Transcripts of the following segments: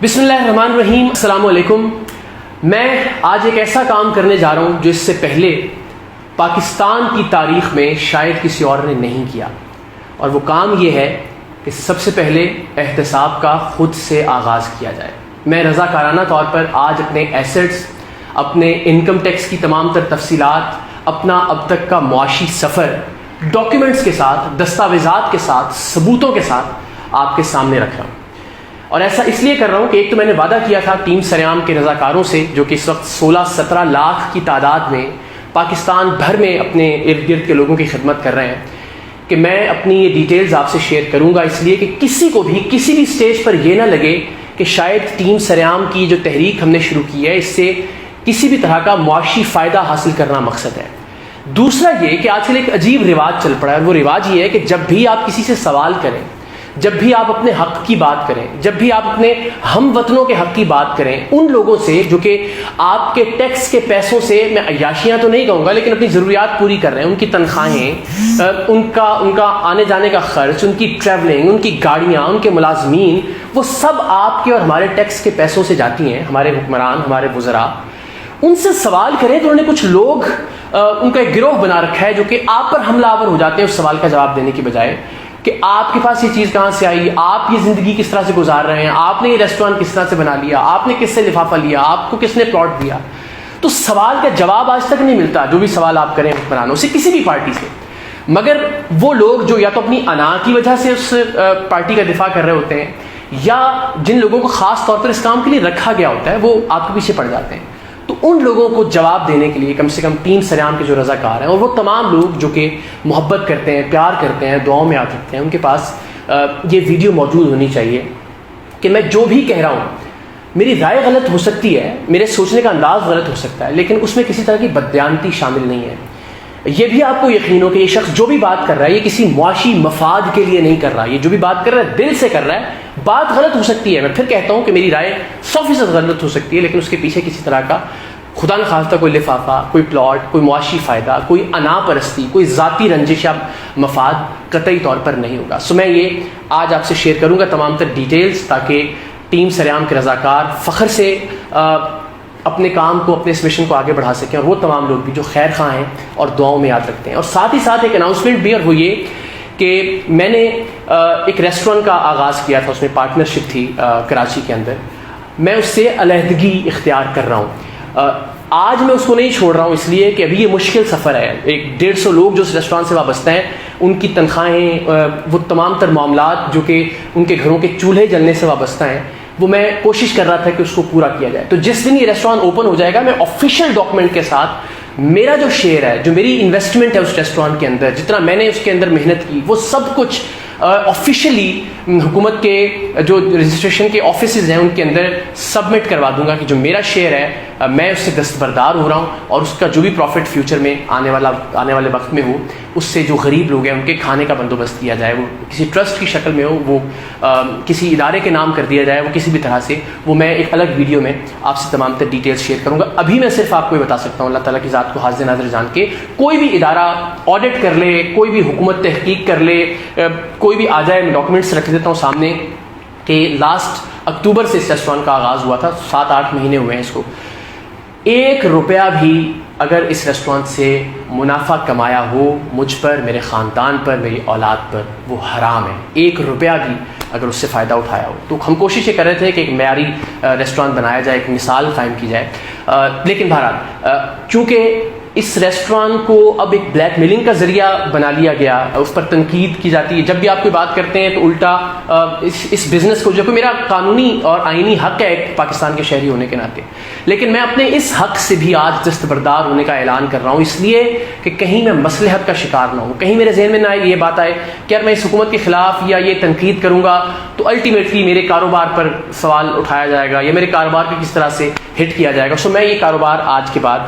بسم اللہ الرحمن الرحیم. السلام علیکم. میں آج ایک ایسا کام کرنے جا رہا ہوں جو اس سے پہلے پاکستان کی تاریخ میں شاید کسی اور نے نہیں کیا، اور وہ کام یہ ہے کہ سب سے پہلے احتساب کا خود سے آغاز کیا جائے. میں رضاکارانہ طور پر آج اپنے ایسٹس، اپنے انکم ٹیکس کی تمام تر تفصیلات، اپنا اب تک کا معاشی سفر ڈاکیومنٹس کے ساتھ، دستاویزات کے ساتھ، ثبوتوں کے ساتھ آپ کے سامنے رکھ رہا ہوں. اور ایسا اس لیے کر رہا ہوں کہ ایک تو میں نے وعدہ کیا تھا ٹیم سریام کے رضاکاروں سے، جو کہ اس وقت 16-17 لاکھ کی تعداد میں پاکستان بھر میں اپنے ارد گرد کے لوگوں کی خدمت کر رہے ہیں، کہ میں اپنی یہ ڈیٹیلز آپ سے شیئر کروں گا، اس لیے کہ کسی کو بھی کسی بھی سٹیج پر یہ نہ لگے کہ شاید ٹیم سریام کی جو تحریک ہم نے شروع کی ہے اس سے کسی بھی طرح کا معاشی فائدہ حاصل کرنا مقصد ہے. دوسرا یہ کہ آج کل ایک عجیب رواج چل پڑا ہے، اور وہ رواج یہ ہے کہ جب بھی آپ کسی سے سوال کریں، جب بھی آپ اپنے حق کی بات کریں، جب بھی آپ اپنے ہم وطنوں کے حق کی بات کریں، ان لوگوں سے جو کہ آپ کے ٹیکس کے پیسوں سے، میں عیاشیاں تو نہیں کہوں گا لیکن اپنی ضروریات پوری کر رہے ہیں، ان کی تنخواہیں، ان کا آنے جانے کا خرچ، ان کی ٹریولنگ، ان کی گاڑیاں، ان کے ملازمین، وہ سب آپ کے اور ہمارے ٹیکس کے پیسوں سے جاتی ہیں. ہمارے حکمران، ہمارے وزراء، ان سے سوال کریں تو انہوں نے کچھ لوگ ان کا ایک گروہ بنا رکھا ہے جو کہ آپ پر حملہ آور ہو جاتے ہیں اس سوال کا جواب دینے کی بجائے کہ آپ کے پاس یہ چیز کہاں سے آئی، آپ یہ زندگی کس طرح سے گزار رہے ہیں، آپ نے یہ ریسٹورانٹ کس طرح سے بنا لیا، آپ نے کس سے لفافہ لیا، آپ کو کس نے پلاٹ دیا. تو سوال کا جواب آج تک نہیں ملتا، جو بھی سوال آپ کریں حکمرانوں سے، کسی بھی پارٹی سے. مگر وہ لوگ جو یا تو اپنی انا کی وجہ سے اس پارٹی کا دفاع کر رہے ہوتے ہیں، یا جن لوگوں کو خاص طور پر اس کام کے لیے رکھا گیا ہوتا ہے، وہ آپ کے پیچھے پڑ جاتے ہیں. تو ان لوگوں کو جواب دینے کے لیے کم سے کم ٹیم سریام کے جو رضاکار ہیں، اور وہ تمام لوگ جو کہ محبت کرتے ہیں، پیار کرتے ہیں، دعاؤں میں یاد رکھتے ہیں، ان کے پاس یہ ویڈیو موجود ہونی چاہیے کہ میں جو بھی کہہ رہا ہوں، میری رائے غلط ہو سکتی ہے، میرے سوچنے کا انداز غلط ہو سکتا ہے، لیکن اس میں کسی طرح کی بددیانتی شامل نہیں ہے. یہ بھی آپ کو یقین ہو کہ یہ شخص جو بھی بات کر رہا ہے یہ کسی معاشی مفاد کے لیے نہیں کر رہا، یہ جو بھی بات کر رہا ہے دل سے کر رہا ہے. بات غلط ہو سکتی ہے، میں پھر کہتا ہوں کہ میری رائے 100% غلط ہو سکتی ہے، لیکن اس کے پیچھے کسی طرح کا خدا نخواستہ کوئی لفافہ، کوئی پلاٹ، کوئی معاشی فائدہ، کوئی انا پرستی، کوئی ذاتی رنجش یا مفاد قطعی طور پر نہیں ہوگا. سو میں یہ آج آپ سے شیئر کروں گا تمام تر ڈیٹیلز، تاکہ ٹیم سریام کے رضاکار فخر سے اپنے کام کو، اپنے اس مشن کو آگے بڑھا سکیں، اور وہ تمام لوگ بھی جو خیر خواہ ہیں اور دعاؤں میں یاد رکھتے ہیں. اور ساتھ ہی ساتھ ایک اناؤنسمنٹ بھی، اور وہ یہ کہ میں نے ایک ریسٹورینٹ کا آغاز کیا تھا، اس میں پارٹنرشپ تھی کراچی کے اندر. میں اس سے علیحدگی اختیار کر رہا ہوں. آج میں اس کو نہیں چھوڑ رہا ہوں اس لیے کہ ابھی یہ مشکل سفر ہے. 150 لوگ جو اس ریسٹورانٹ سے وابستہ ہیں، ان کی تنخواہیں، وہ تمام تر معاملات جو کہ ان کے گھروں کے چولہے جلنے سے وابستہ ہیں، وہ میں کوشش کر رہا تھا کہ اس کو پورا کیا جائے. تو جس دن یہ ریسٹورانٹ اوپن ہو جائے گا، میں آفیشیل ڈاکومنٹ کے ساتھ میرا جو شیئر ہے، جو میری انویسٹمنٹ ہے اس ریسٹورانٹ کے اندر، جتنا میں نے اس کے اندر محنت کی، وہ سب کچھ آفیشیلی حکومت کے جو رجسٹریشن کے آفیسز ہیں ان کے اندر سبمٹ کروا دوں گا کہ جو میرا شیئر ہے میں اس سے دستبردار ہو رہا ہوں، اور اس کا جو بھی پروفٹ فیوچر میں آنے والے وقت میں ہو، اس سے جو غریب لوگ ہیں ان کے کھانے کا بندوبست کیا جائے، وہ کسی ٹرسٹ کی شکل میں ہو، وہ کسی ادارے کے نام کر دیا جائے، وہ کسی بھی طرح سے. وہ میں ایک الگ ویڈیو میں آپ سے تمام تر ڈیٹیلز شیئر کروں گا. ابھی میں صرف آپ کو یہ بتا سکتا ہوں، اللہ تعالیٰ کی ذات کو حاضر ناظر جان کے، کوئی بھی ادارہ آڈٹ کر لے، کوئی بھی حکومت تحقیق کر لے، کوئی بھی آ جائے، میں ڈاکومنٹس رکھ دیتا ہوں سامنے کہ لاسٹ اکتوبر سے اس ریسٹورانٹ کا آغاز ہوا تھا، 7-8 مہینے ہوئے ہیں اس کو. 1 روپیہ بھی اگر اس ریسٹورانٹ سے منافع کمایا ہو مجھ پر، میرے خاندان پر، میری اولاد پر، وہ حرام ہے. 1 روپیہ بھی اگر اس سے فائدہ اٹھایا ہو. تو ہم کوشش یہ کر رہے تھے کہ ایک معیاری ریسٹورانٹ بنایا جائے، ایک مثال قائم کی جائے. لیکن بہرحال چونکہ اس ریسٹورانٹ کو اب ایک بلیک میلنگ کا ذریعہ بنا لیا گیا، اس پر تنقید کی جاتی ہے. جب بھی آپ کوئی بات کرتے ہیں تو الٹا اس بزنس کو، جو کہ میرا قانونی اور آئینی حق ہے ایک پاکستان کے شہری ہونے کے ناطے، لیکن میں اپنے اس حق سے بھی آج دستبردار ہونے کا اعلان کر رہا ہوں، اس لیے کہ کہیں میں مصلحت کا شکار نہ ہوں، کہیں میرے ذہن میں نہ آئے یہ بات آئے کہ یار میں اس حکومت کے خلاف یا یہ تنقید کروں گا تو الٹیمیٹلی میرے کاروبار پر سوال اٹھایا جائے گا، یا میرے کاروبار کو کس طرح سے ہٹ کیا جائے گا. سو میں یہ کاروبار آج کے بعد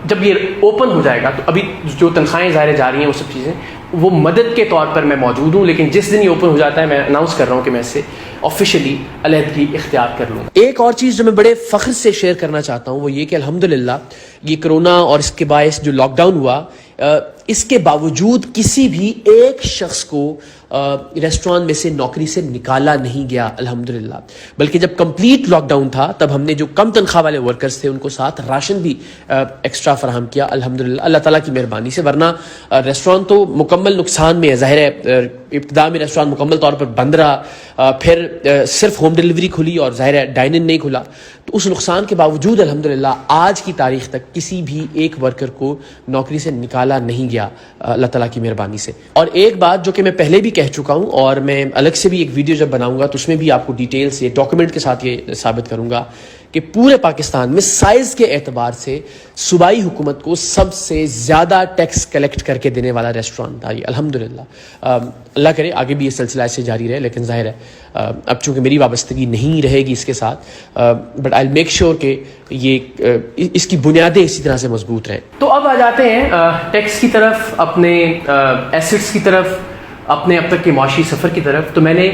جب یہ اوپن ہو جائے گا، تو ابھی جو تنخواہیں ظاہر جا رہی ہیں وہ سب چیزیں وہ مدد کے طور پر میں موجود ہوں، لیکن جس دن یہ اوپن ہو جاتا ہے میں اناؤنس کر رہا ہوں کہ میں اس سے آفیشیلی علیحدگی اختیار کر لوں گا. ایک اور چیز جو میں بڑے فخر سے شیئر کرنا چاہتا ہوں وہ یہ کہ الحمدللہ یہ کرونا اور اس کے باعث جو لاک ڈاؤن ہوا، اس کے باوجود کسی بھی ایک شخص کو ریسٹوران میں سے نوکری سے نکالا نہیں گیا الحمدللہ، بلکہ جب کمپلیٹ لاک ڈاؤن تھا تب ہم نے جو کم تنخواہ والے ورکرز تھے ان کو ساتھ راشن بھی ایکسٹرا فراہم کیا الحمدللہ اللہ تعالیٰ کی مہربانی سے، ورنہ ریسٹوران تو مکمل نقصان میں ہے۔ ظاہر ہے ابتدا میں ریسٹوران مکمل طور پر بند رہا، پھر صرف ہوم ڈیلیوری کھلی اور ظاہر ہے ڈائن ان نہیں کھلا، تو اس نقصان کے باوجود الحمدللہ آج کی تاریخ تک کسی بھی ایک ورکر کو نوکری سے نکالا نہیں گیا اللہ تعالیٰ کی مہربانی سے۔ اور ایک بات جو کہ میں پہلے بھی کہہ چکا ہوں اور میں الگ سے بھی ایک ویڈیو جب بناؤں گا تو اس میں بھی آپ کو ڈیٹیلز یہ ڈاکومنٹ کے ساتھ یہ ثابت کروں گا کہ پورے پاکستان میں سائز کے اعتبار سے صوبائی حکومت کو سب سے زیادہ ٹیکس کلیکٹ کر کے دینے والا ریسٹوران تھا یہ الحمدللہ۔ اللہ کرے آگے بھی یہ سلسلہ ایسے جاری رہے، لیکن ظاہر ہے اب چونکہ میری وابستگی نہیں رہے گی اس کے ساتھ، بٹ آئی میک شیور کہ یہ اس کی بنیادیں اسی طرح سے مضبوط رہیں۔ تو اب آ جاتے ہیں ٹیکس کی طرف، اپنے ایسٹس کی طرف، اپنے اب تک کے معاشی سفر کی طرف۔ تو میں نے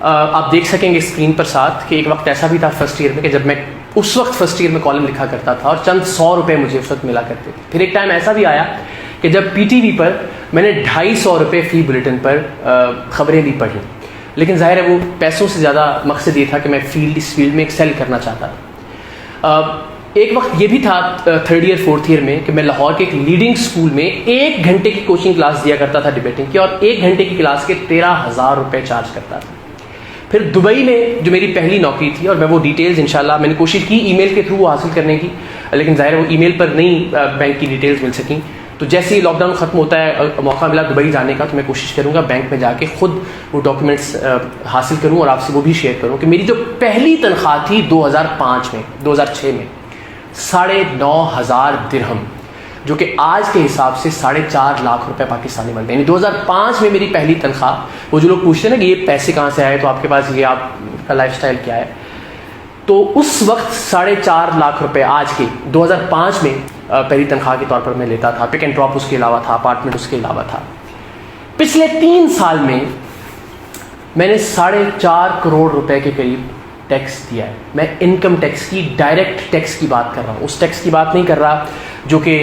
آپ دیکھ سکیں گے اسکرین پر ساتھ کہ ایک وقت ایسا بھی تھا فرسٹ ایئر میں کہ جب میں اس وقت فرسٹ ایئر میں کالم لکھا کرتا تھا اور چند 100 روپے مجھے اس وقت ملا کرتے تھے۔ پھر ایک ٹائم ایسا بھی آیا کہ جب پی ٹی وی پر میں نے 250 روپے فی بلیٹن پر خبریں بھی پڑھیں، لیکن ظاہر ہے وہ پیسوں سے زیادہ مقصد یہ تھا کہ میں اس فیلڈ میں ایکسل کرنا چاہتا تھا۔ ایک وقت یہ بھی تھا 3rd ایئر 4th ایئر میں کہ میں لاہور کے ایک لیڈنگ اسکول میں 1 گھنٹے کی کوچنگ کلاس دیا کرتا تھا ڈبیٹنگ کی، اور 1 گھنٹے کی کلاس کے 13,000 روپے چارج کرتا تھا۔ پھر دبئی میں جو میری پہلی نوکری تھی، اور میں وہ ڈیٹیلز انشاءاللہ میں نے کوشش کی ای میل کے تھرو حاصل کرنے کی، لیکن ظاہر ہے وہ ای میل پر نہیں بینک کی ڈیٹیلز مل سکیں، تو جیسے ہی لاک ڈاؤن ختم ہوتا ہے موقع ملا دبئی جانے کا، تو میں کوشش کروں گا بینک میں جا کے خود وہ ڈاکیومنٹس حاصل کروں اور آپ سے وہ بھی شیئر کروں کہ میری جو پہلی تنخواہ تھی 2006 میں 9,500 درہم، جو کہ آج کے حساب سے 4.5 لاکھ روپے پاکستانی بنتے ہیں۔ یعنی 2005 میں میری پہلی تنخواہ، وہ جو لوگ پوچھتے ہیں نا کہ یہ پیسے کہاں سے آئے، تو آپ کے پاس یہ آپ کا لائف سٹائل کیا ہے، تو اس وقت 4.5 لاکھ روپے آج کے 2005 میں پہلی تنخواہ کے طور پر میں لیتا تھا۔ پک اینڈ ڈراپ اس کے علاوہ تھا، اپارٹمنٹ اس کے علاوہ تھا۔ پچھلے 3 سال میں نے 4.5 کروڑ روپے کے قریب ٹیکس دیا ہے۔ میں انکم ٹیکس کی، ڈائریکٹ ٹیکس کی بات کر رہا ہوں، اس ٹیکس کی بات نہیں کر رہا جو کہ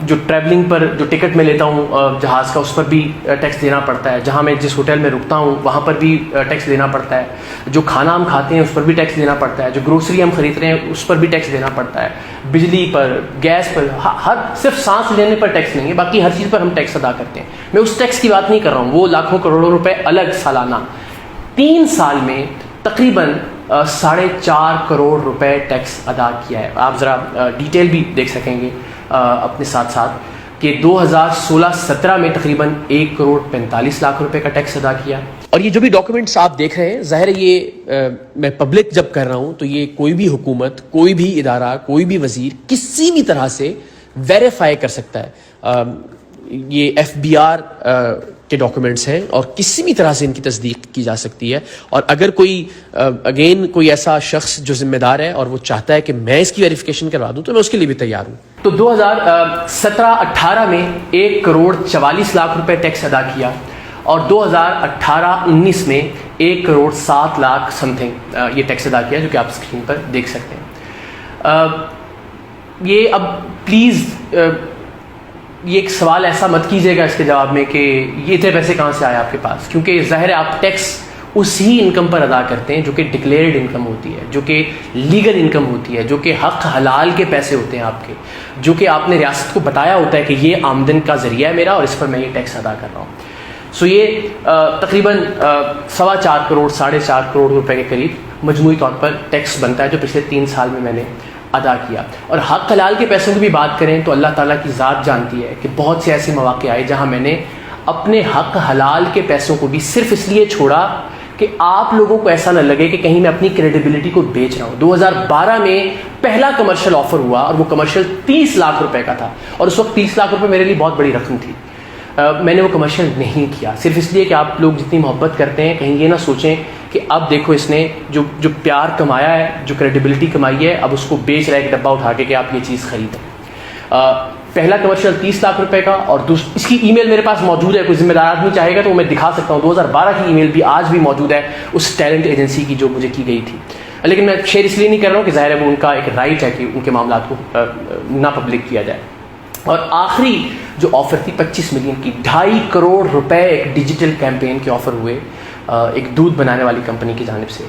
جو ٹریولنگ پر جو ٹکٹ میں لیتا ہوں جہاز کا، اس پر بھی ٹیکس دینا پڑتا ہے، جہاں میں جس ہوٹل میں رکتا ہوں وہاں پر بھی ٹیکس دینا پڑتا ہے، جو کھانا ہم کھاتے ہیں اس پر بھی ٹیکس دینا پڑتا ہے، جو گروسری ہم خرید رہے ہیں اس پر بھی ٹیکس دینا پڑتا ہے، بجلی پر، گیس پر، ہر صرف سانس لینے پر ٹیکس نہیں ہے، باقی ہر چیز پر ہم ٹیکس ادا کرتے ہیں۔ میں اس ٹیکس کی بات نہیں کر رہا ہوں، وہ لاکھوں کروڑوں روپے الگ سالانہ۔ 3 سال میں تقریباً 4.5 کروڑ روپے ٹیکس ادا کیا ہے۔ آپ ذرا ڈیٹیل بھی دیکھ سکیں گے اپنے ساتھ ساتھ کہ 2016-17 میں تقریباً 1 کروڑ 45 لاکھ روپے کا ٹیکس ادا کیا۔ اور یہ جو بھی ڈاکومنٹس آپ دیکھ رہے ہیں، ظاہر ہے یہ میں پبلک جب کر رہا ہوں تو یہ کوئی بھی حکومت، کوئی بھی ادارہ، کوئی بھی وزیر کسی بھی طرح سے ویریفائی کر سکتا ہے۔ یہ FBR کے ڈاکومنٹس ہیں اور کسی بھی طرح سے ان کی تصدیق کی جا سکتی ہے، اور اگر کوئی ایسا شخص جو ذمہ دار ہے اور وہ چاہتا ہے کہ میں اس کی ویریفیکیشن کروا دوں تو میں اس کے لیے بھی تیار ہوں۔ تو 2017-18 میں 1 کروڑ 44 لاکھ روپے ٹیکس ادا کیا، اور 2018-19 میں 1 کروڑ 7 لاکھ سم تھنگ یہ ٹیکس ادا کیا، جو کہ آپ اسکرین پر دیکھ سکتے ہیں۔ یہ اب پلیز یہ ایک سوال ایسا مت کیجیے گا اس کے جواب میں کہ یہ اتنے پیسے کہاں سے آئے آپ کے پاس، کیونکہ ظاہر ہے آپ ٹیکس اسی انکم پر ادا کرتے ہیں جو کہ ڈکلیئرڈ انکم ہوتی ہے، جو کہ لیگل انکم ہوتی ہے، جو کہ حق حلال کے پیسے ہوتے ہیں آپ کے، جو کہ آپ نے ریاست کو بتایا ہوتا ہے کہ یہ آمدن کا ذریعہ ہے میرا اور اس پر میں یہ ٹیکس ادا کر رہا ہوں۔ سو یہ تقریباً 4.25 کروڑ 4.5 کروڑ روپے کے قریب مجموعی طور پر ٹیکس بنتا ہے جو پچھلے 3 سال میں نے ادا کیا۔ اور حق حلال کے پیسوں کی بھی بات کریں تو اللہ تعالیٰ کی ذات جانتی ہے کہ بہت سے ایسے مواقع آئے جہاں میں نے اپنے حق حلال کے پیسوں کو بھی صرف اس لیے چھوڑا کہ آپ لوگوں کو ایسا نہ لگے کہ کہیں میں اپنی کریڈیبلٹی کو بیچ رہا ہوں۔ 2012 میں پہلا کمرشل آفر ہوا اور وہ کمرشل 30 لاکھ روپے کا تھا، اور اس وقت 30 لاکھ روپے میرے لیے بہت بڑی رقم تھی۔ میں نے وہ کمرشل نہیں کیا صرف اس لیے کہ آپ لوگ جتنی محبت کرتے ہیں کہیں یہ نہ سوچیں کہ اب دیکھو اس نے جو پیار کمایا ہے، جو کریڈیبلٹی کمائی ہے، اب اس کو بیچ رہا ہے ایک ڈبہ اٹھا کے کہ آپ یہ چیز خریدیں۔ پہلا کمرشل 30 لاکھ روپے کا، اور اس کی ای میل میرے پاس موجود ہے، کوئی ذمہ دار آدمی چاہے گا تو میں دکھا سکتا ہوں، 2012 کی ای میل بھی آج بھی موجود ہے اس ٹیلنٹ ایجنسی کی جو مجھے کی گئی تھی. لیکن میں شیئر اس لیے نہیں کر رہا ہوں کہ ظاہر ہے وہ ان کا ایک رائٹ ہے کہ ان کے معاملات کو نہ پبلک کیا جائے. اور آخری جو آفر تھی 25 ملین کی، 2.5 کروڑ روپے ایک ڈیجیٹل کیمپین کے آفر ہوئے ایک دودھ بنانے والی کمپنی کی جانب سے.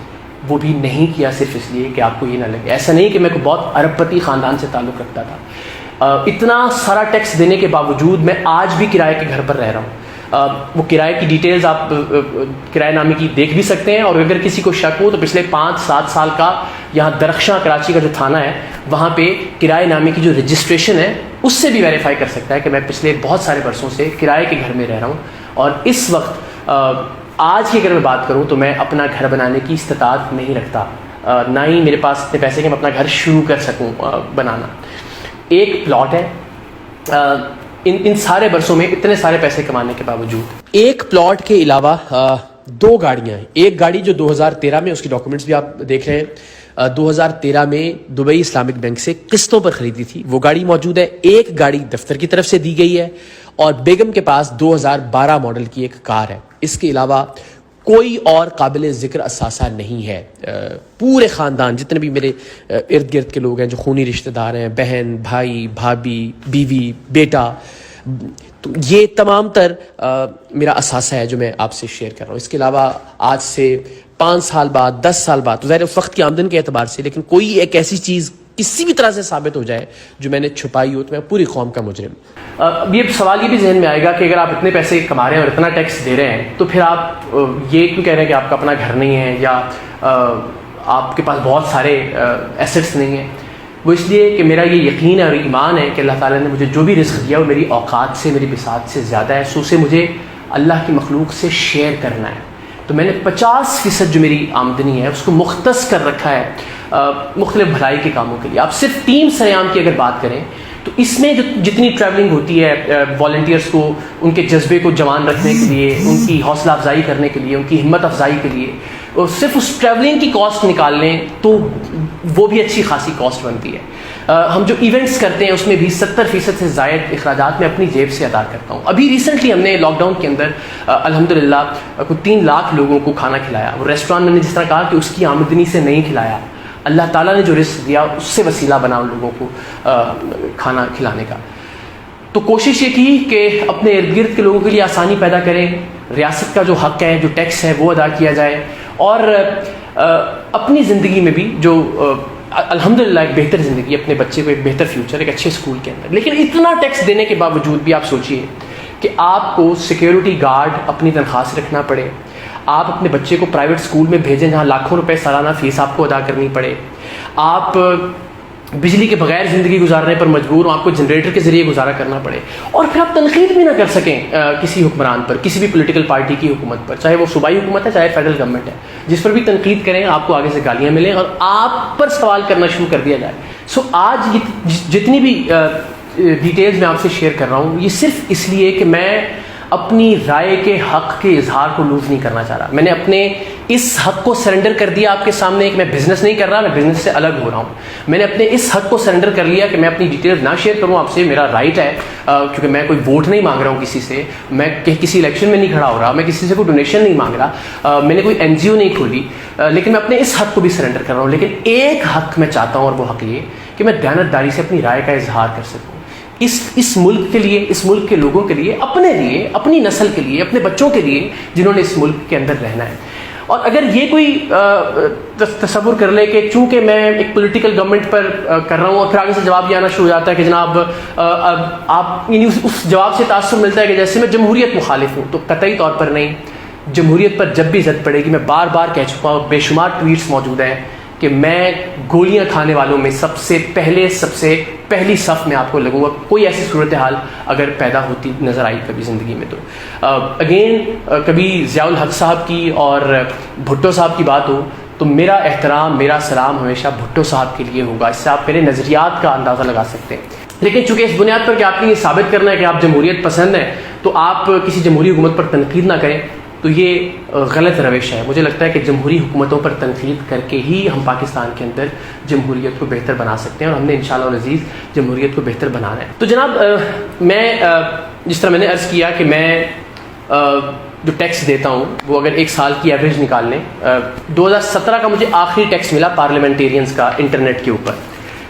وہ بھی نہیں کیا صرف اس لیے کہ آپ کو یہ نہ لگے. ایسا نہیں کہ میں کوئی بہت ارب پتی خاندان سے تعلق رکھتا تھا. اتنا سارا ٹیکس دینے کے باوجود میں آج بھی کرائے کے گھر پر رہ رہا ہوں. وہ کرائے کی ڈیٹیلز آپ کرایہ نامے کی دیکھ بھی سکتے ہیں، اور اگر کسی کو شک ہو تو پچھلے 5-7 سال کا یہاں درخشاں کراچی کا جو تھانہ ہے وہاں پہ کرائے نامے کی جو رجسٹریشن ہے اس سے بھی ویریفائی کر سکتا ہے کہ میں پچھلے بہت سارے برسوں سے کرائے کے گھر میں رہ رہا ہوں. اور اس وقت آج کی اگر میں بات کروں تو میں اپنا گھر بنانے کی استطاعت نہیں رکھتا، نہ ہی میرے پاس اتنے پیسے کہ میں اپنا گھر شروع کر سکوں بنانا. ایک پلاٹ ہے، ان سارے برسوں میں اتنے سارے پیسے کمانے کے باوجود ایک پلاٹ کے علاوہ 2 گاڑیاں ہیں. ایک گاڑی جو 2013 میں، اس کی ڈاکومنٹس بھی آپ دیکھ رہے ہیں، 2013 میں دبئی اسلامک بینک سے قسطوں پر خریدی تھی، وہ گاڑی موجود ہے. ایک گاڑی دفتر کی طرف سے دی گئی ہے، اور بیگم کے پاس 2012 ماڈل کی ایک کار ہے. اس کے علاوہ کوئی اور قابل ذکر اثاثہ نہیں ہے. پورے خاندان جتنے بھی میرے ارد گرد کے لوگ ہیں جو خونی رشتہ دار ہیں، بہن، بھائی، بھابھی، بیوی، بیٹا، تو یہ تمام تر میرا اثاثہ ہے جو میں آپ سے شیئر کر رہا ہوں. اس کے علاوہ آج سے 5 سال بعد، 10 سال بعد، ظاہر اس وقت کی آمدن کے اعتبار سے، لیکن کوئی ایک ایسی چیز کسی بھی طرح سے ثابت ہو جائے جو میں نے چھپائی ہو تو میں پوری قوم کا مجرم. یہ سوال یہ بھی ذہن میں آئے گا کہ اگر آپ اتنے پیسے کما رہے ہیں اور اتنا ٹیکس دے رہے ہیں تو پھر آپ یہ کیوں کہہ رہے ہیں کہ آپ کا اپنا گھر نہیں ہے یا آپ کے پاس بہت سارے ایسٹس نہیں ہیں. وہ اس لیے کہ میرا یہ یقین ہے اور ایمان ہے کہ اللہ تعالیٰ نے مجھے جو بھی رزق دیا وہ میری اوقات سے، میری بساط سے زیادہ ہے، سو اسے مجھے اللہ کی مخلوق سے شیئر کرنا ہے. تو میں نے 50% جو میری آمدنی ہے اس کو مختص کر رکھا ہے مختلف بھلائی کے کاموں کے لیے. آپ صرف ٹیم سیام کی اگر بات کریں تو اس میں جو جتنی ٹریولنگ ہوتی ہے والنٹیئرس کو ان کے جذبے کو جوان رکھنے کے لیے، ان کی حوصلہ افزائی کرنے کے لیے، ان کی ہمت افزائی کے لیے، اور صرف اس ٹریولنگ کی کاسٹ نکال لیں تو وہ بھی اچھی خاصی کاسٹ بنتی ہے. ہم جو ایونٹس کرتے ہیں اس میں بھی 70% سے زائد اخراجات میں اپنی جیب سے ادا کرتا ہوں. ابھی ریسنٹلی ہم نے لاک ڈاؤن کے اندر الحمدللہ کوئی 3 لاکھ لوگوں کو کھانا کھلایا. وہ ریسٹورانٹ میں نے جس طرح کہا کہ اس کی آمدنی سے نہیں کھلایا، اللہ تعالیٰ نے جو رزق دیا اس سے وسیلہ بنا ان لوگوں کو کھانا کھلانے کا. تو کوشش یہ کی کہ اپنے ارد گرد کے لوگوں کے لیے آسانی پیدا کریں، ریاست کا جو حق ہے، جو ٹیکس ہے وہ ادا کیا جائے، اور اپنی زندگی میں بھی جو الحمدللہ ایک بہتر زندگی، اپنے بچے کو ایک بہتر فیوچر، ایک اچھے اسکول کے اندر. لیکن اتنا ٹیکس دینے کے باوجود بھی آپ سوچئے کہ آپ کو سیکیورٹی گارڈ اپنی تنخواہ سے رکھنا پڑے، آپ اپنے بچے کو پرائیویٹ اسکول میں بھیجیں جہاں لاکھوں روپے سالانہ فیس آپ کو ادا کرنی پڑے، آپ بجلی کے بغیر زندگی گزارنے پر مجبور ہوں، آپ کو جنریٹر کے ذریعے گزارا کرنا پڑے، اور پھر آپ تنقید بھی نہ کر سکیں کسی حکمران پر، کسی بھی پولیٹیکل پارٹی کی حکومت پر، چاہے وہ صوبائی حکومت ہے چاہے فیڈرل گورنمنٹ ہے. جس پر بھی تنقید کریں آپ کو آگے سے گالیاں ملیں اور آپ پر سوال کرنا شروع کر دیا جائے. سو آج یہ جتنی بھی ڈیٹیلز میں آپ سے شیئر کر رہا ہوں یہ صرف اس لیے کہ میں اپنی رائے کے حق کے اظہار کو لوز نہیں کرنا چاہ رہا. میں نے اپنے اس حق کو سرنڈر کر دیا آپ کے سامنے کہ میں بزنس نہیں کر رہا، میں بزنس سے الگ ہو رہا ہوں. میں نے اپنے اس حق کو سرنڈر کر لیا کہ میں اپنی ڈیٹیلز نہ شیئر کروں آپ سے، میرا رائٹ ہے، کیونکہ میں کوئی ووٹ نہیں مانگ رہا ہوں کسی سے، میں کسی الیکشن میں نہیں کھڑا ہو رہا، میں کسی سے کوئی ڈونیشن نہیں مانگ رہا، میں نے کوئی NGO نہیں کھولی، لیکن میں اپنے اس حق کو بھی سرنڈر کر رہا ہوں. لیکن ایک حق میں چاہتا ہوں اور وہ حق یہ کہ میں دیانتداری سے اپنی رائے کا اظہار کر سکوں اس ملک کے لیے، اس ملک کے لوگوں کے لیے، اپنے لیے، اپنی نسل کے لیے، اپنے بچوں کے لیے جنہوں نے اس ملک کے اندر رہنا ہے. اور اگر یہ کوئی تصور کر لے کہ چونکہ میں ایک پولیٹیکل گورنمنٹ پر کر رہا ہوں اور پھر آگے سے جواب یہ آنا شروع ہو جاتا ہے کہ جناب آپ، یعنی اس جواب سے تاثر ملتا ہے کہ جیسے میں جمہوریت مخالف ہوں، تو قطعی طور پر نہیں. جمہوریت پر جب بھی زد پڑے گی، میں بار بار کہہ چکا ہوں، بے شمار ٹویٹس موجود ہیں کہ میں گولیاں کھانے والوں میں سب سے پہلی صف میں آپ کو لگوں گا. کوئی ایسی صورتحال اگر پیدا ہوتی نظر آئی کبھی زندگی میں تو اگین کبھی ضیاء الحق صاحب کی اور بھٹو صاحب کی بات ہو تو میرا احترام، میرا سلام ہمیشہ بھٹو صاحب کے لیے ہوگا. اس سے آپ میرے نظریات کا اندازہ لگا سکتے ہیں. لیکن چونکہ اس بنیاد پر کہ آپ نے یہ ثابت کرنا ہے کہ آپ جمہوریت پسند ہیں تو آپ کسی جمہوری حکومت پر تنقید نہ کریں، تو تو یہ غلط روش ہے. مجھے لگتا ہے کہ جمہوری حکومتوں پر تنقید کر کے ہی ہم پاکستان کے اندر جمہوریت کو بہتر بنا سکتے ہیں, اور ہم نے انشاءاللہ العزیز جمہوریت کو بہتر بنانا ہے. تو جناب میں جس طرح میں نے عرض کیا کہ میں جو ٹیکس دیتا ہوں وہ اگر ایک سال کی ایوریج نکال لیں, 2017 کا مجھے آخری ٹیکس ملا پارلیمنٹیرینز کا انٹرنیٹ کے اوپر.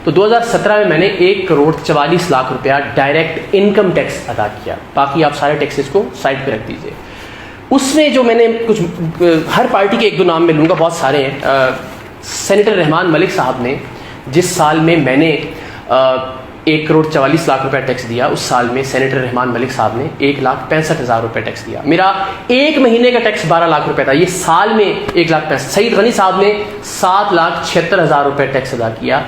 تو 2017 میں نے 1,44,00,000 روپیہ ڈائریکٹ انکم ٹیکس ادا کیا. باقی آپ سارے ٹیکسز کو سائڈ پہ رکھ دیجیے. اس میں جو میں نے کچھ ہر پارٹی کے ایک دو نام میں لوں گا, بہت سارے ہیں. سینیٹر رحمان ملک صاحب نے جس سال میں نے 1,44,00,000 روپے ٹیکس دیا, اس سال میں سینیٹر رحمان ملک صاحب نے 1,65,000 روپے ٹیکس دیا. میرا ایک مہینے کا ٹیکس 12 لاکھ روپے تھا, یہ سال میں 1,65,000. سعید غنی صاحب نے 7,76,000 روپے ٹیکس ادا کیا.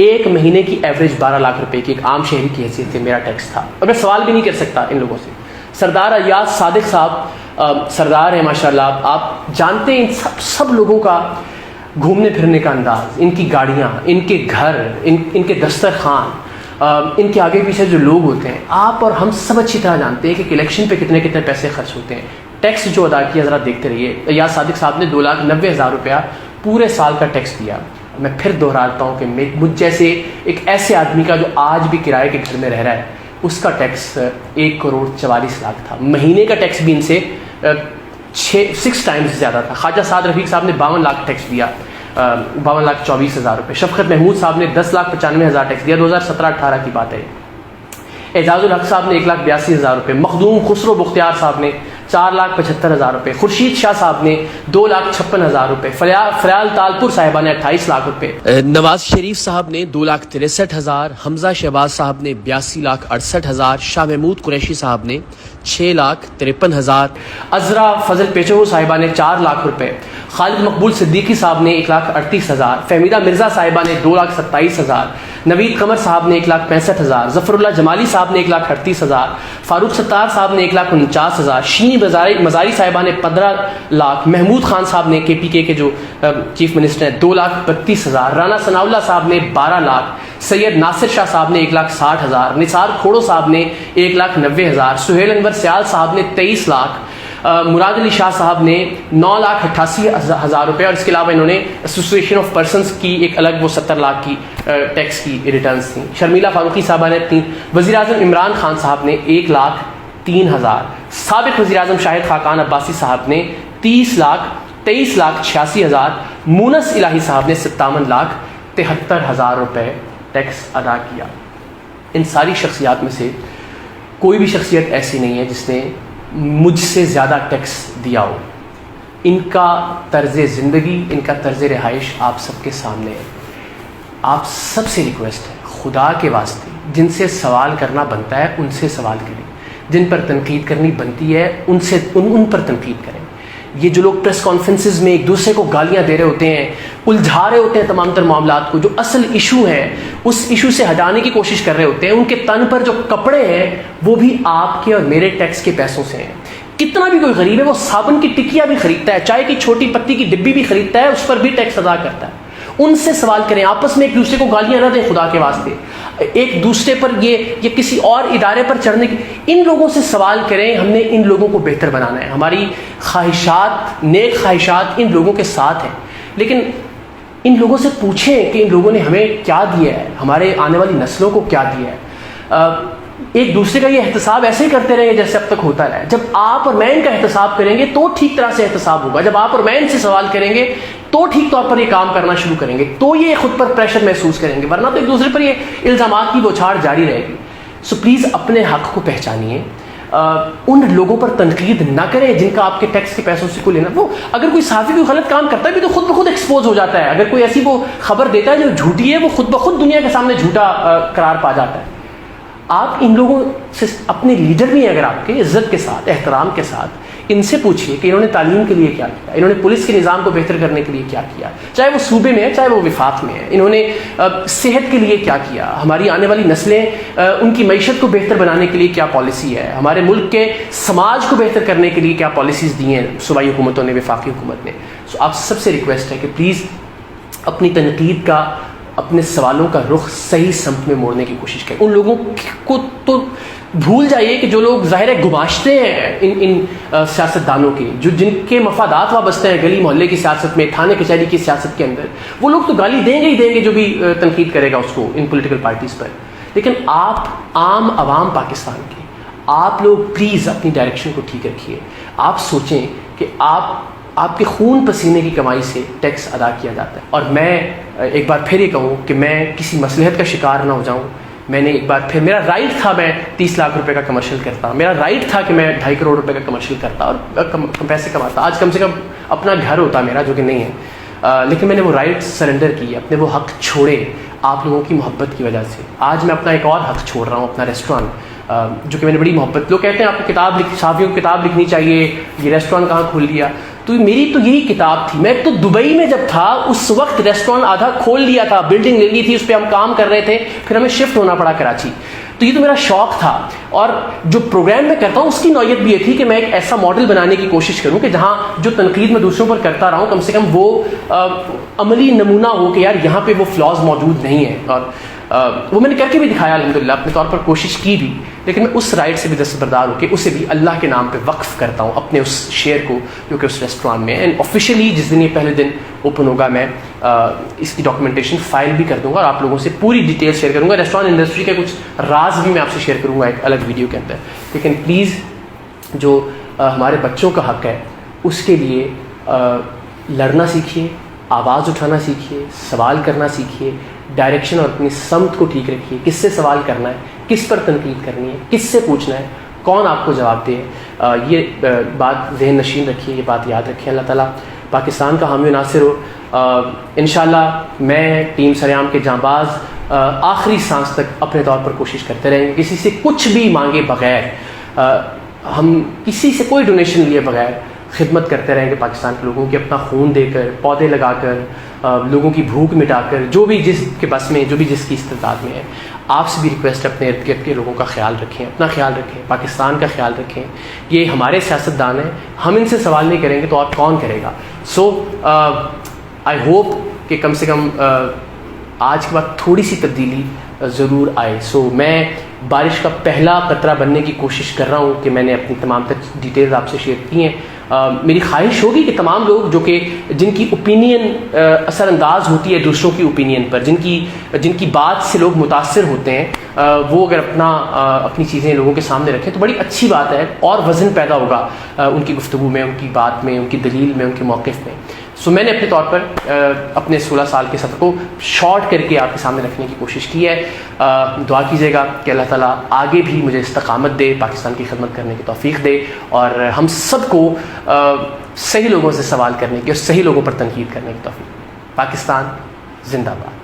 ایک مہینے کی ایوریج 12 لاکھ روپے کی ایک عام شہری کی حیثیت سے میرا ٹیکس تھا, اور میں سوال بھی نہیں کر سکتا ان لوگوں سے. سردار ایاز صادق صاحب سردار ہیں ماشاءاللہ, آپ جانتے ہیں ان سب لوگوں کا گھومنے پھرنے کا انداز, ان کی گاڑیاں, ان کے گھر, ان کے دسترخوان, ان کے آگے پیچھے جو لوگ ہوتے ہیں. آپ اور ہم سب اچھی طرح جانتے ہیں کہ الیکشن پہ کتنے پیسے خرچ ہوتے ہیں. ٹیکس جو ادا کیا ذرا دیکھتے رہیے. ایاز صادق صاحب نے 2,90,000 روپیہ پورے سال کا ٹیکس دیا. میں پھر دہراتا ہوں کہ مجھ جیسے ایک ایسے آدمی کا جو آج بھی کرائے کے گھر میں رہ رہا ہے, اس کا ٹیکس 1,44,00,000 تھا. مہینے کا ٹیکس بھی ان سے 6 ٹائمز زیادہ تھا. خواجہ سعد رفیق صاحب نے 52 لاکھ ٹیکس دیا, 52,24,000 روپے. شفقت محمود صاحب نے 10,95,000 ٹیکس دیا. 2017-18 کی بات ہے. اعجاز الحق صاحب نے 1,82,000 روپے. مخدوم خسرو بختیار صاحب نے 4,75,000 روپے. خورشید شاہ صاحب نے 2,56,000 روپے. فریال تالپور صاحبہ نے 28 لاکھ روپے. نواز شریف صاحب نے 2,63,000. حمزہ شہباز صاحب نے 82,68,000. شاہ محمود قریشی صاحب نے 6,53,000. عذرا فضل پیچو صاحبہ نے 4 لاکھ روپے. خالد مقبول صدیقی صاحب نے 1,38,000. فہمیدہ مرزا صاحبہ نے 2,27,000. نوید قمر صاحب نے 1,65,000. ظفر اللہ جمالی صاحب نے 1,38,000. فاروق ستار صاحب نے 1,49,000. شینی مزاری صاحبہ نے 15 لاکھ. محمود خان صاحب نے KPK کے جو چیف منسٹر ہیں 2,32,000. رانا ثناء اللہ صاحب نے 12 لاکھ. سید ناصر شاہ صاحب نے 1,60,000. نثار کھوڑو صاحب نے 1,90,000. سہیل انور سیال صاحب نے 23 لاکھ. مراد علی شاہ صاحب نے 9,88,000 روپے. اور اس کے علاوہ انہوں نے ایسوسیشن آف پرسنس کی ایک الگ وہ 70 لاکھ کی ٹیکس کی ریٹرنز تھیں. شرمیلا فاروقی صاحبہ نے 3. وزیر اعظم عمران خان صاحب نے 1,03,000. سابق وزیر اعظم شاہد خاقان عباسی صاحب نے 23,86,000. مونس الہی صاحب نے 57,73,000 روپے ٹیکس ادا کیا. ان ساری شخصیات میں سے کوئی بھی شخصیت ایسی نہیں ہے جس نے مجھ سے زیادہ ٹیکس دیا ہو. ان کا طرز زندگی, ان کا طرز رہائش آپ سب کے سامنے ہے. آپ سب سے ریکویسٹ ہے, خدا کے واسطے جن سے سوال کرنا بنتا ہے ان سے سوال کریں, جن پر تنقید کرنی بنتی ہے ان پر تنقید کریں. یہ جو لوگ پریس کانفرنسز میں ایک دوسرے کو گالیاں دے رہے ہوتے ہیں, الجھا رہے ہوتے ہیں تمام تر معاملات کو, جو اصل ایشو ہے اس ایشو سے ہٹانے کی کوشش کر رہے ہوتے ہیں, ان کے تن پر جو کپڑے ہیں وہ بھی آپ کے اور میرے ٹیکس کے پیسوں سے ہیں. کتنا بھی کوئی غریب ہے وہ صابن کی ٹکیا بھی خریدتا ہے, چائے کی چھوٹی پتی کی ڈبی بھی خریدتا ہے, اس پر بھی ٹیکس ادا کرتا ہے. ان سے سوال کریں, آپس میں ایک دوسرے کو گالیاں نہ دیں خدا کے واسطے. ایک دوسرے پر یہ کسی اور ادارے پر چڑھنے کی, ان لوگوں سے سوال کریں. ہم نے ان لوگوں کو بہتر بنانا ہے. ہماری خواہشات, نیک خواہشات ان لوگوں کے ساتھ ہیں, لیکن ان لوگوں سے پوچھیں کہ ان لوگوں نے ہمیں کیا دیا ہے, ہمارے آنے والی نسلوں کو کیا دیا ہے. ایک دوسرے کا یہ احتساب ایسے ہی کرتے رہیں جیسے اب تک ہوتا رہا ہے. جب آپ اور میں ان کا احتساب کریں گے تو ٹھیک طرح سے احتساب ہوگا. جب آپ اور میں ان سے سوال کریں گے تو ٹھیک طور پر یہ کام کرنا شروع کریں گے, تو یہ خود پر پریشر محسوس کریں گے, ورنہ تو ایک دوسرے پر یہ الزامات کی بوچھاڑ جاری رہے گی. سو پلیز اپنے حق کو پہچانیے. ان لوگوں پر تنقید نہ کریں جن کا آپ کے ٹیکس کے پیسوں سے کوئی لینا. وہ اگر کوئی صحافی کوئی غلط کام کرتا ہے بھی تو خود بخود ایکسپوز ہو جاتا ہے. اگر کوئی ایسی وہ خبر دیتا ہے جو جھوٹی ہے, وہ خود بخود دنیا کے سامنے جھوٹا قرار پا جاتا ہے. آپ ان لوگوں سے, اپنے لیڈر بھی ہیں اگر آپ کے, عزت کے ساتھ, احترام کے ساتھ ان سے پوچھیے کہ انہوں نے تعلیم کے لیے کیا کیا, انہوں نے پولیس کے نظام کو بہتر کرنے کے لیے کیا کیا, چاہے وہ صوبے میں ہے چاہے وہ وفاق میں ہے. انہوں نے صحت کے لیے کیا کیا, ہماری آنے والی نسلیں ان کی معیشت کو بہتر بنانے کے لیے کیا پالیسی ہے, ہمارے ملک کے سماج کو بہتر کرنے کے لیے کیا پالیسیز دی ہیں صوبائی حکومتوں نے, وفاقی حکومت نے. سو آپ سب سے ریکویسٹ ہے کہ پلیز اپنی تنقید کا, اپنے سوالوں کا رخ صحیح سمت میں موڑنے کی کوشش کریں. ان لوگوں کو تو بھول جائیے کہ جو لوگ ظاہر ہے گماشتے ہیں ان سیاستدانوں کے، جن کے مفادات وابستہ ہیں گلی محلے کی سیاست میں، تھانے کچہری کی سیاست کے اندر، وہ لوگ تو گالی دیں گے ہی دیں گے جو بھی تنقید کرے گا اس کو ان پولیٹیکل پارٹیز پر. لیکن آپ عام عوام پاکستان کے، آپ لوگ پلیز اپنی ڈائریکشن کو ٹھیک رکھیے. آپ سوچیں کہ آپ کے خون پسینے کی کمائی سے ٹیکس ادا کیا جاتا ہے. اور میں ایک بار پھر یہ کہوں کہ میں کسی مصلحت کا شکار نہ ہو جاؤں. میں نے ایک بار پھر، میرا رائٹ تھا میں 30 لاکھ روپے کا کمرشل کرتا، میرا رائٹ تھا کہ میں 2.5 کروڑ روپے کا کمرشل کرتا اور پیسے کماتا. آج کم سے کم اپنا گھر ہوتا میرا، جو کہ نہیں ہے، لیکن میں نے وہ رائٹ سرنڈر کیے، اپنے وہ حق چھوڑے آپ لوگوں کی محبت کی وجہ سے. آج میں اپنا ایک اور حق چھوڑ رہا ہوں، اپنا ریسٹورانٹ، جو کہ میں نے بڑی محبت. لوگ کہتے ہیں آپ کو صحافیوں کو کتاب لکھنی چاہیے، یہ ریسٹورانٹ کہاں کھول لیا. تو میری تو یہی کتاب تھی. میں تو دبئی میں جب تھا اس وقت ریسٹورانٹ آدھا کھول لیا تھا، بلڈنگ لے لی تھی، اس پہ ہم کام کر رہے تھے، پھر ہمیں شفٹ ہونا پڑا کراچی. تو یہ تو میرا شوق تھا. اور جو پروگرام میں کرتا ہوں اس کی نوعیت بھی یہ تھی کہ میں ایک ایسا ماڈل بنانے کی کوشش کروں کہ جہاں جو تنقید میں دوسروں پر کرتا رہا ہوں، کم سے کم وہ عملی نمونہ ہو کہ یار یہاں پہ وہ فلاز موجود نہیں ہیں. اور وہ میں نے کر کے بھی دکھایا الحمدللہ، اپنے طور پر کوشش کی بھی. لیکن میں اس رائٹ سے بھی دستبردار ہو کے اسے بھی اللہ کے نام پہ وقف کرتا ہوں، اپنے اس شیئر کو جو کہ اس ریسٹورانٹ میں. اینڈ آفیشیلی جس دن یہ پہلے دن اوپن ہوگا، میں اس کی ڈاکومنٹیشن فائل بھی کر دوں گا اور آپ لوگوں سے پوری ڈیٹیل شیئر کروں گا. ریسٹورانٹ انڈسٹری کے کچھ راز بھی میں آپ سے شیئر کروں گا ایک الگ ویڈیو کے اندر. لیکن پلیز جو ہمارے بچوں کا حق ہے اس کے لیے لڑنا سیکھیے، آواز اٹھانا سیکھیے، سوال کرنا سیکھیے، ڈائریکشن اور اپنی سمت کو ٹھیک رکھیے. کس سے سوال کرنا ہے، کس پر تنقید کرنی ہے، کس سے پوچھنا ہے، کون آپ کو جواب دے. یہ بات ذہن نشین رکھیے، یہ بات یاد رکھیں. اللہ تعالیٰ پاکستان کا حامی و ناصر ہو. انشاءاللہ میں ٹیم سریام کے جانباز آخری سانس تک اپنے طور پر کوشش کرتے رہیں گے، کسی سے کچھ بھی مانگے بغیر، ہم کسی سے کوئی ڈونیشن لیے بغیر خدمت کرتے رہیں گے پاکستان کے لوگوں کی، اپنا خون دے کر، پودے لگا کر، لوگوں کی بھوک مٹا کر، جو بھی جس کے بس میں، جو بھی جس کی استطاعت میں ہے. آپ سے بھی ریکویسٹ ہے اپنے ارد گرد کے لوگوں کا خیال رکھیں، اپنا خیال رکھیں، پاکستان کا خیال رکھیں. یہ ہمارے سیاستدان ہیں، ہم ان سے سوال نہیں کریں گے تو اور کون کرے گا. سو آئی ہوپ کہ کم سے کم آج کے بعد تھوڑی سی تبدیلی ضرور آئے. سو میں بارش کا پہلا قطرہ بننے کی کوشش کر رہا ہوں کہ میں نے اپنی تمام ڈیٹیلز آپ سے شیئر کی ہیں. میری خواہش ہوگی کہ تمام لوگ جو کہ جن کی اوپینین اثر انداز ہوتی ہے دوسروں کی اوپینین پر، جن کی بات سے لوگ متاثر ہوتے ہیں، وہ اگر اپنی چیزیں لوگوں کے سامنے رکھیں تو بڑی اچھی بات ہے، اور وزن پیدا ہوگا ان کی گفتگو میں، ان کی بات میں، ان کی دلیل میں، ان کے موقف میں. سو میں نے اپنے طور پر اپنے 16 سال کے سفر کو شارٹ کر کے آپ کے سامنے رکھنے کی کوشش کی ہے. دعا کیجیے گا کہ اللہ تعالیٰ آگے بھی مجھے استقامت دے، پاکستان کی خدمت کرنے کی توفیق دے، اور ہم سب کو صحیح لوگوں سے سوال کرنے کی اور صحیح لوگوں پر تنقید کرنے کی توفیق. پاکستان زندہ باد.